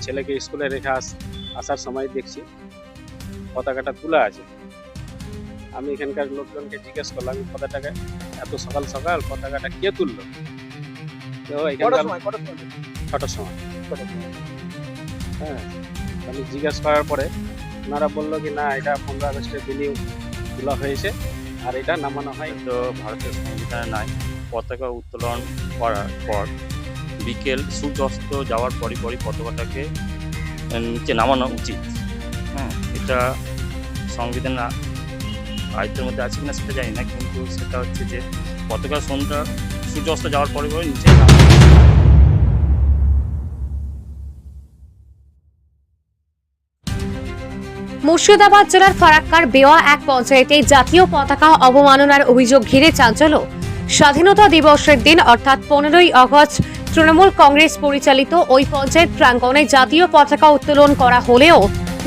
ছেলেকে স্কুলে রেখে আসার সময় দেখছি পতাকাটা তোলা আছে। আমি এখানকার লোকজনকে জিজ্ঞেস করলাম পতাকাটা এত সকাল সকাল পতাকাটা কে তুললো। তো এখানকার ছটার সময়, হ্যাঁ, আমি জিজ্ঞেস করার পরে ওনারা বললো কি না, এটা 15 আগস্টের দিনই তোলা হয়েছে আর এটা নামানো হয়। তো ভারতের সংবিধানে নাই পতাকা উত্তোলন করার পর বিকেল সূর্যাস্ত যাওয়ার পরই পতাকাটাকে নিচে নামানো উচিত। এটা সংবিধান আয়ত্তের মধ্যে আছে কিনা সেটা জানি না, কিন্তু সেটা হচ্ছে যে পতাকা সূর্যাস্ত যাওয়ার পরে নিচে নামানো। মুর্শিদাবাদ জেলার ফারাক্কার বেওয়া এক পঞ্চায়েতে জাতীয় পতাকা অবমাননার অভিযোগ ঘিরে চাঞ্চল্য। স্বাধীনতা দিবসের দিন অর্থাৎ 15ই আগস্ট তৃণমূল কংগ্রেস পরিচালিত ওই পঞ্চায়েত প্রাঙ্গণে জাতীয় পতাকা উত্তোলন করা হলেও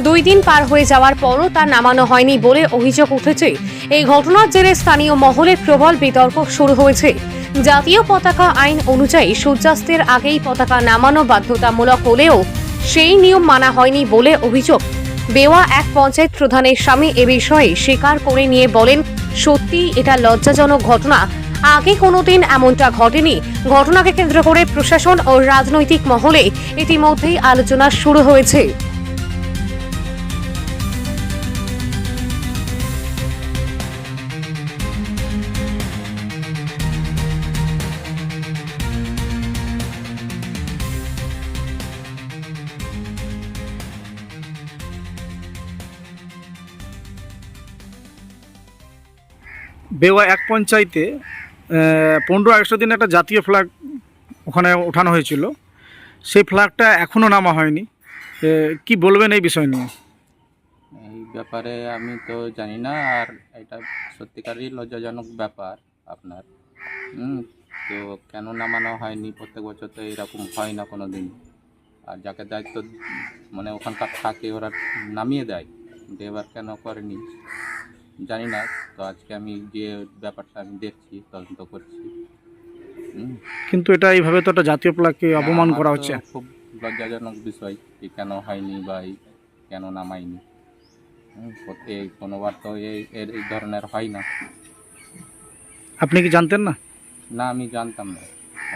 2 দিন পার হয়ে যাওয়ার পরও তা নামানো হয়নি বলে অভিযোগ উঠেছে। এই ঘটনার জেরে স্থানীয় মহলে প্রবল বিতর্ক শুরু হয়েছে। জাতীয় পতাকা আইন অনুযায়ী সূর্যাস্তের আগেই পতাকা নামানো বাধ্যতামূলক হলেও সেই নিয়ম মানা হয়নি বলে অভিযোগ। বেওয়া এক পঞ্চায়েত প্রধানের স্বামী এ বিষয়ে স্বীকার করে নিয়ে বলেন, সত্যি এটা লজ্জাজনক ঘটনা। আগে কোনোদিন এমনটা ঘটেনি। ঘটনাকে কেন্দ্র করে প্রশাসন ও রাজনৈতিক মহলে ইতিমধ্যেই আলোচনা শুরু হয়েছে। বেওয়া এক পঞ্চায়েতে 15 আগস্টের দিন একটা জাতীয় ফ্ল্যাগ ওখানে ওঠানো হয়েছিল, সেই ফ্ল্যাগটা এখনও নামা হয়নি। কি বলবেন এই বিষয় নিয়ে? এই ব্যাপারে আমি তো জানি না, আর এটা সত্যিকারই লজ্জাজনক ব্যাপার আপনার। তো কেন নামানো হয়নি? প্রত্যেক বছর তো এরকম হয় না কোনো দিন। আর যাকে দায়িত্ব মানে ওখানকার থাকে ওরা নামিয়ে দেয়, কিন্তু এবার কেন করেনি জানি না। তো আজকে আমি যে ব্যাপারটা আমি দেখছি, তদন্ত করছি। কিন্তু এটা এইভাবে তো একটা জাতীয় ফ্ল্যাগকে অপমান আমার করা তো হচ্ছে। খুব লজ্জাজনক বিষয় যে কেন হয়নি বা কেন নামায়নি। কোনোবার তো এই ধরনের হয় না। আপনি কি জানতেন না? না, আমি জানতাম না।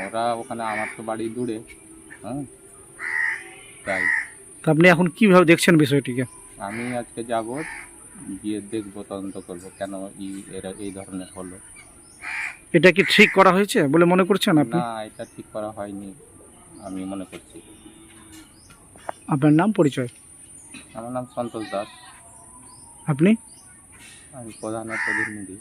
ওরা ওখানে, আমার তো বাড়ি দূরে, তাই তা আপনি এখন কিভাবে দেখছেন বিষয়টিকে? আমি আজকে যাব, গিয়ে দেখবো, তদন্ত করবো কেন এরা এই ধরনের হলো। এটা কি ঠিক করা হয়েছে বলে মনে করছেন আপনি? না, এটা ঠিক করা হয়নি আমি মনে করছি। আপনার নাম, পরিচয়? আমার নাম সন্তোষ দাস, আপনি? আমি প্রধানের প্রতিনিধি।